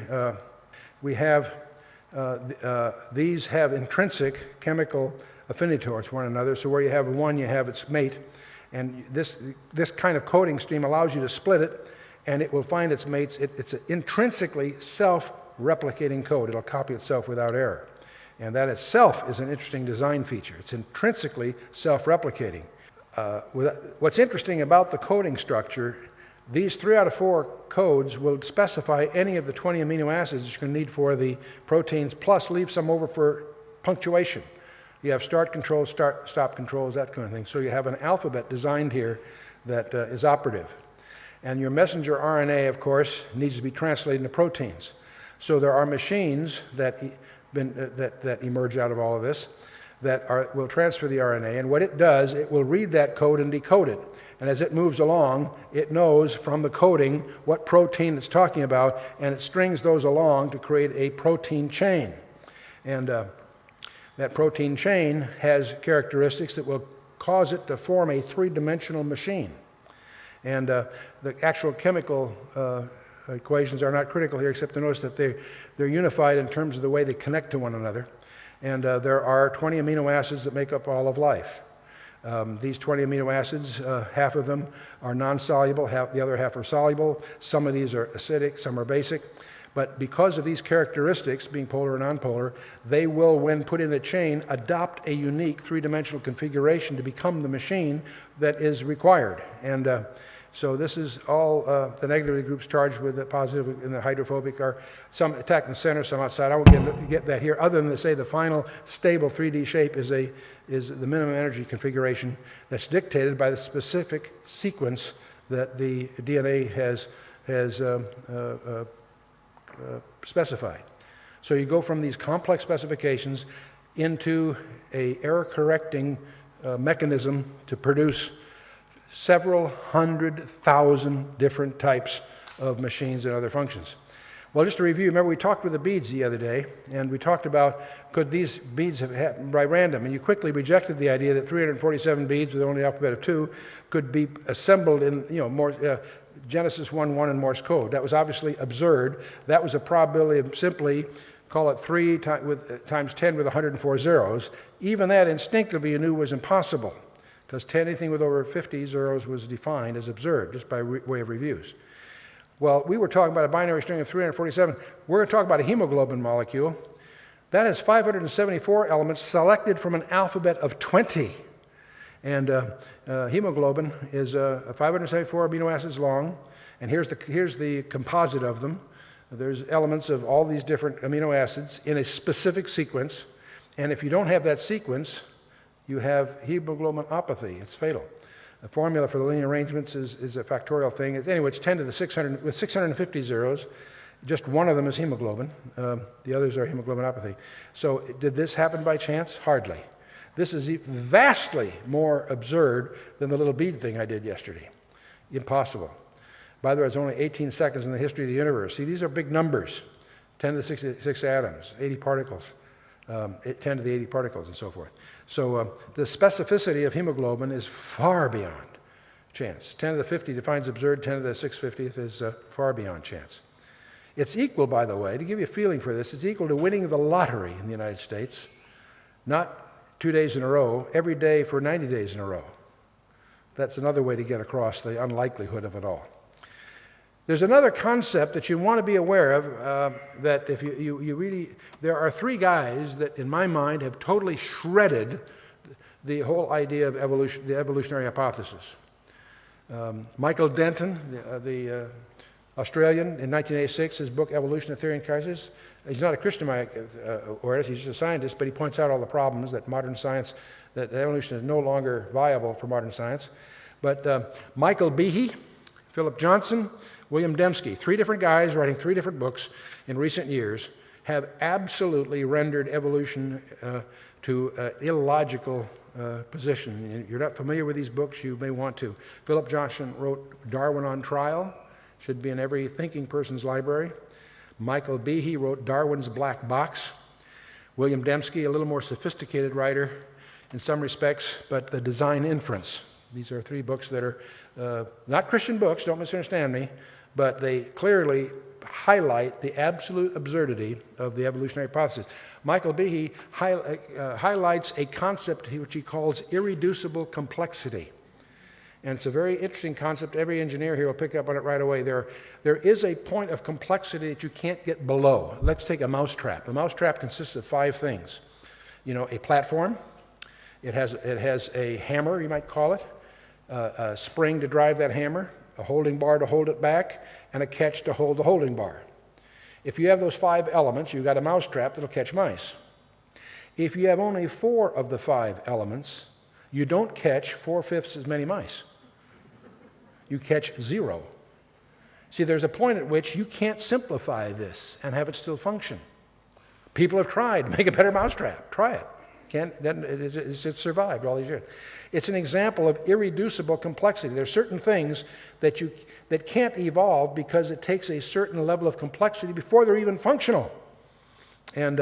These have intrinsic chemical affinity towards one another. So where you have one, you have its mate. And this kind of coding scheme allows you to split it, and it will find its mates. It's an intrinsically self-replicating code. It'll copy itself without error. And that itself is an interesting design feature. It's intrinsically self-replicating. What's interesting about the coding structure, these 3 out of 4 codes will specify any of the 20 amino acids you're going to need for the proteins, plus leave some over for punctuation. You have start controls, stop controls, that kind of thing. So you have an alphabet designed here that is operative. And your messenger RNA, of course, needs to be translated into proteins. So there are machines that emerge out of all of this that will transfer the RNA. And what it does, it will read that code and decode it. And as it moves along, it knows from the coding what protein it's talking about, and it strings those along to create a protein chain. And that protein chain has characteristics that will cause it to form a three-dimensional machine. And the actual chemical equations are not critical here, except to notice that they're unified in terms of the way they connect to one another. And there are 20 amino acids that make up all of life. These 20 amino acids, half of them are non-soluble, the other half are soluble. Some of these are acidic, some are basic. But because of these characteristics, being polar or nonpolar, they will, when put in a chain, adopt a unique three-dimensional configuration to become the machine that is required. And so this is all the negative groups charged with the positive and the hydrophobic are some attack in the center, some outside. I won't get that here, other than to say the final stable 3D shape is the minimum energy configuration that's dictated by the specific sequence that the DNA has specified. So you go from these complex specifications into a error-correcting mechanism to produce several 100,000 different types of machines and other functions. Well, just to review, remember we talked with the beads the other day, and we talked about could these beads have happened by random, and you quickly rejected the idea that 347 beads with only an alphabet of 2 could be assembled in Genesis 1:1 in Morse code. That was obviously absurd. That was a probability of simply call it 3 times 10 with 104 zeros. Even that instinctively you knew was impossible, because anything with over 50 zeros was defined as absurd just by way of reviews. Well, we were talking about a binary string of 347. We're going to talk about a hemoglobin molecule. That has 574 elements selected from an alphabet of 20. And hemoglobin is 574 amino acids long, and here's the composite of them. There's elements of all these different amino acids in a specific sequence, and if you don't have that sequence, you have hemoglobinopathy. It's fatal. The formula for the linear arrangements is a factorial thing. Anyway, it's 10 to the 600 with 650 zeros. Just one of them is hemoglobin. The others are hemoglobinopathy. So did this happen by chance? Hardly. This is vastly more absurd than the little bead thing I did yesterday. Impossible. By the way, it's only 18 seconds in the history of the universe. See, these are big numbers. 10 to the 66 atoms, 80 particles, 10 to the 80 particles, and so forth. So the specificity of hemoglobin is far beyond chance. 10 to the 50 defines absurd, 10 to the 650th is far beyond chance. It's equal, by the way, to give you a feeling for this, it's equal to winning the lottery in the United States, not 2 days in a row, every day for 90 days in a row. That's another way to get across the unlikelihood of it all. There's another concept that you want to be aware of, that if you really, there are 3 guys that in my mind have totally shredded the whole idea of evolution, the evolutionary hypothesis. Michael Denton, the Australian, in 1986, his book Evolution, a Theory and Crisis. He's not a Christian awareness, he's just a scientist, but he points out all the problems that modern science, that evolution is no longer viable for modern science. But Michael Behe, Philip Johnson, William Dembski, 3 different guys writing 3 different books in recent years, have absolutely rendered evolution to an illogical position. You're not familiar with these books, you may want to. Philip Johnson wrote Darwin on Trial, should be in every thinking person's library. Michael Behe wrote Darwin's Black Box. William Dembski, a little more sophisticated writer in some respects, but The Design Inference. These are 3 books that are not Christian books, don't misunderstand me, but they clearly highlight the absolute absurdity of the evolutionary hypothesis. Michael Behe highlights a concept which he calls irreducible complexity. And it's a very interesting concept. Every engineer here will pick up on it right away. There is a point of complexity that you can't get below. Let's take a mousetrap. A mousetrap consists of 5 things. A platform. It has a hammer, you might call it, a spring to drive that hammer, a holding bar to hold it back, and a catch to hold the holding bar. If you have those 5 elements, you've got a mousetrap that'll catch mice. If you have only 4 of the 5 elements, you don't catch 4/5 as many mice. You catch 0. See, there's a point at which you can't simplify this and have it still function. People have tried to make a better mousetrap. Try it. It's survived all these years. It's an example of irreducible complexity. There's certain things that can't evolve because it takes a certain level of complexity before they're even functional. And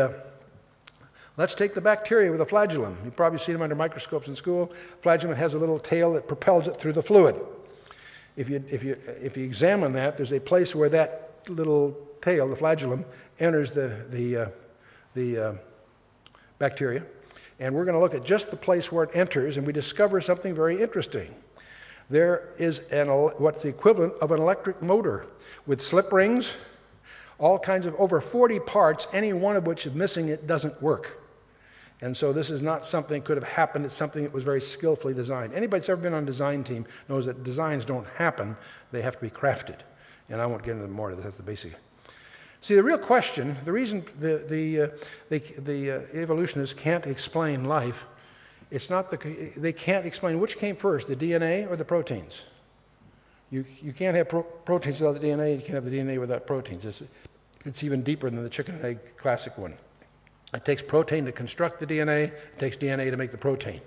let's take the bacteria with a flagellum. You've probably seen them under microscopes in school. Flagellum has a little tail that propels it through the fluid. If you examine that, there's a place where that little tail, the flagellum, enters the bacteria. And we're going to look at just the place where it enters, and we discover something very interesting. There is what's the equivalent of an electric motor with slip rings, all kinds of over 40 parts, any one of which is missing, it doesn't work. And so this is not something that could have happened. It's something that was very skillfully designed. Anybody that's ever been on a design team knows that designs don't happen. They have to be crafted. And I won't get into more of this. That's the basic. See, the real question, the reason the evolutionists can't explain life, it's not they can't explain which came first, the DNA or the proteins. You can't have proteins without the DNA. You can't have the DNA without proteins. It's even deeper than the chicken and egg classic one. It takes protein to construct the DNA. It takes DNA to make the protein.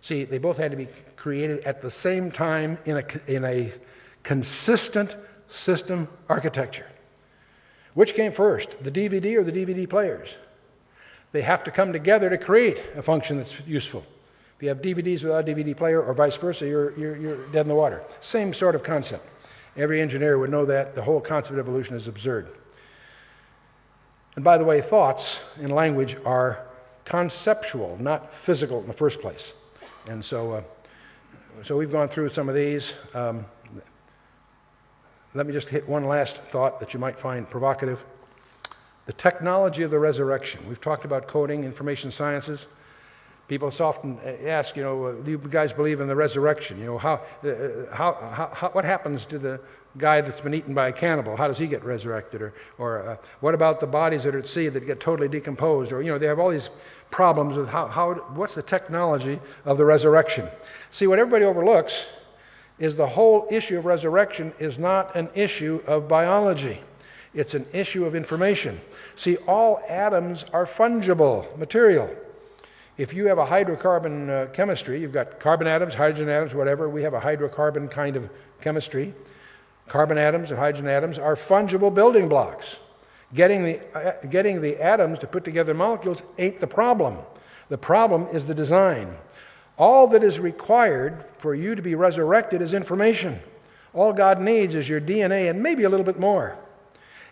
See, they both had to be created at the same time in a consistent system architecture. Which came first, the DVD or the DVD players? They have to come together to create a function that's useful. If you have DVDs without a DVD player or vice versa, you're dead in the water. Same sort of concept. Every engineer would know that. The whole concept of evolution is absurd. And by the way, thoughts in language are conceptual, not physical in the first place. And so we've gone through some of these. Let me just hit one last thought that you might find provocative. The technology of the resurrection. We've talked about coding, information sciences. People often ask, do you guys believe in the resurrection? What happens to the guy that's been eaten by a cannibal? How does he get resurrected? Or what about the bodies that are at sea that get totally decomposed? Or, they have all these problems with what's the technology of the resurrection? See, what everybody overlooks is the whole issue of resurrection is not an issue of biology. It's an issue of information. See, all atoms are fungible material. If you have a hydrocarbon chemistry, you've got carbon atoms, hydrogen atoms, whatever. We have a hydrocarbon kind of chemistry. Carbon atoms and hydrogen atoms are fungible building blocks. Getting the atoms to put together molecules ain't the problem. The problem is the design. All that is required for you to be resurrected is information. All God needs is your DNA and maybe a little bit more.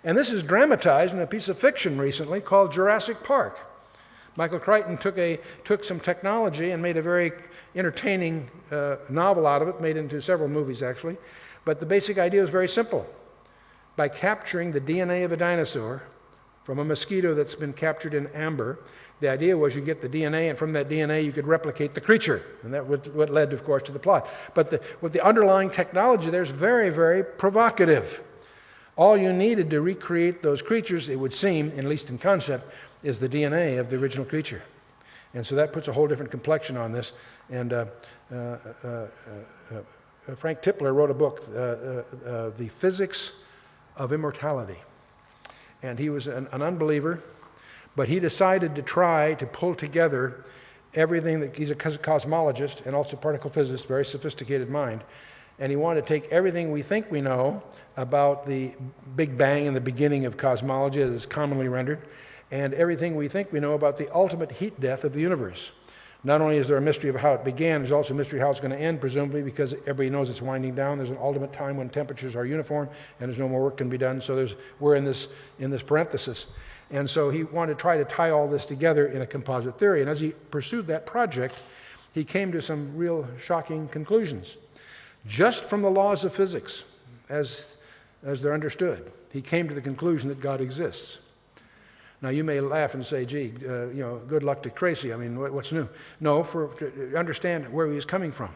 And this is dramatized in a piece of fiction recently called Jurassic Park. Michael Crichton took some technology and made a very entertaining novel out of it, made into several movies actually. But the basic idea is very simple. By capturing the DNA of a dinosaur from a mosquito that's been captured in amber, the idea was you get the DNA, and from that DNA you could replicate the creature. And that was what led, of course, to the plot. But with the underlying technology there is very, very provocative. All you needed to recreate those creatures, it would seem, at least in concept, is the DNA of the original creature. And so that puts a whole different complexion on this. And Frank Tipler wrote a book, The Physics of Immortality. And he was an unbeliever, but he decided to try to pull together everything he's a cosmologist and also particle physicist, very sophisticated mind. And he wanted to take everything we think we know about the Big Bang and the beginning of cosmology, as is commonly rendered, and everything we think we know about the ultimate heat death of the universe. Not only is there a mystery of how it began, there's also a mystery how it's going to end, presumably, because everybody knows it's winding down. There's an ultimate time when temperatures are uniform and there's no more work can be done. So we're in this parenthesis. And so he wanted to try to tie all this together in a composite theory. And as he pursued that project, he came to some real shocking conclusions. Just from the laws of physics, as they're understood, he came to the conclusion that God exists. Now, you may laugh and say, gee, good luck to Tracy. I mean, what's new? No, to understand where he was coming from.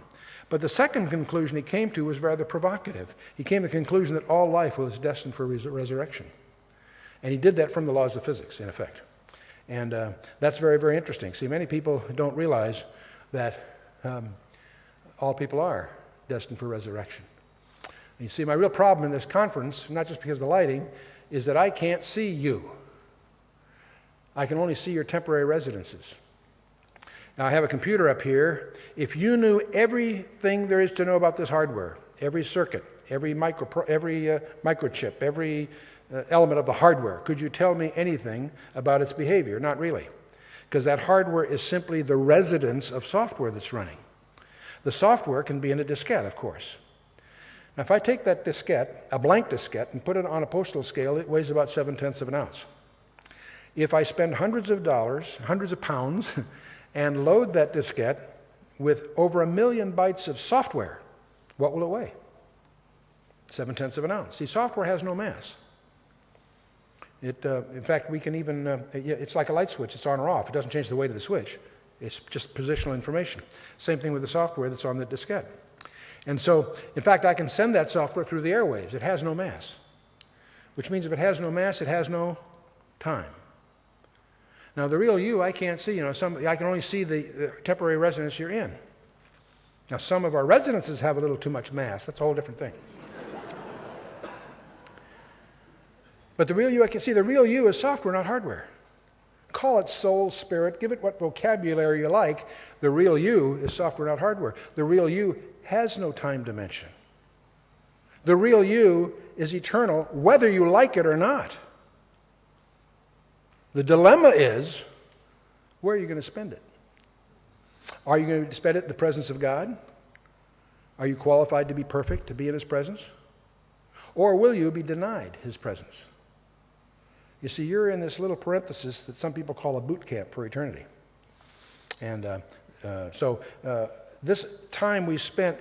But the second conclusion he came to was rather provocative. He came to the conclusion that all life was destined for resurrection. And he did that from the laws of physics, in effect. And that's very, very interesting. See, many people don't realize that all people are destined for resurrection. And you see, my real problem in this conference, not just because of the lighting, is that I can't see you. I can only see your temporary residences. Now, I have a computer up here. If you knew everything there is to know about this hardware, every circuit, every microchip, every element of the hardware, could you tell me anything about its behavior? Not really, because that hardware is simply the residence of software that's running. The software can be in a diskette, of course. Now, if I take that diskette, a blank diskette, and put it on a postal scale, it weighs about 7/10 of an ounce. If I spend hundreds of dollars, hundreds of pounds, and load that diskette with over 1 million bytes of software, what will it weigh? 7/10 of an ounce. See, software has no mass. In fact, we can even, it's like a light switch. It's on or off. It doesn't change the weight of the switch. It's just positional information. Same thing with the software that's on the diskette. And so, in fact, I can send that software through the airwaves. It has no mass, which means if it has no mass, it has no time. Now, the real you, I can't see. I can only see the temporary residence you're in. Now, some of our residences have a little too much mass. That's a whole different thing. But the real you, I can see. The real you is software, not hardware. Call it soul, spirit, give it what vocabulary you like. The real you is software, not hardware. The real you has no time dimension. The real you is eternal, whether you like it or not. The dilemma is, where are you going to spend it? Are you going to spend it in the presence of God? Are you qualified to be perfect, to be in His presence? Or will you be denied His presence? You see, you're in this little parenthesis that some people call a boot camp for eternity. And so this time we spent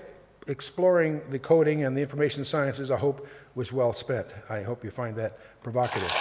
exploring the coding and the information sciences, I hope, was well spent. I hope you find that provocative.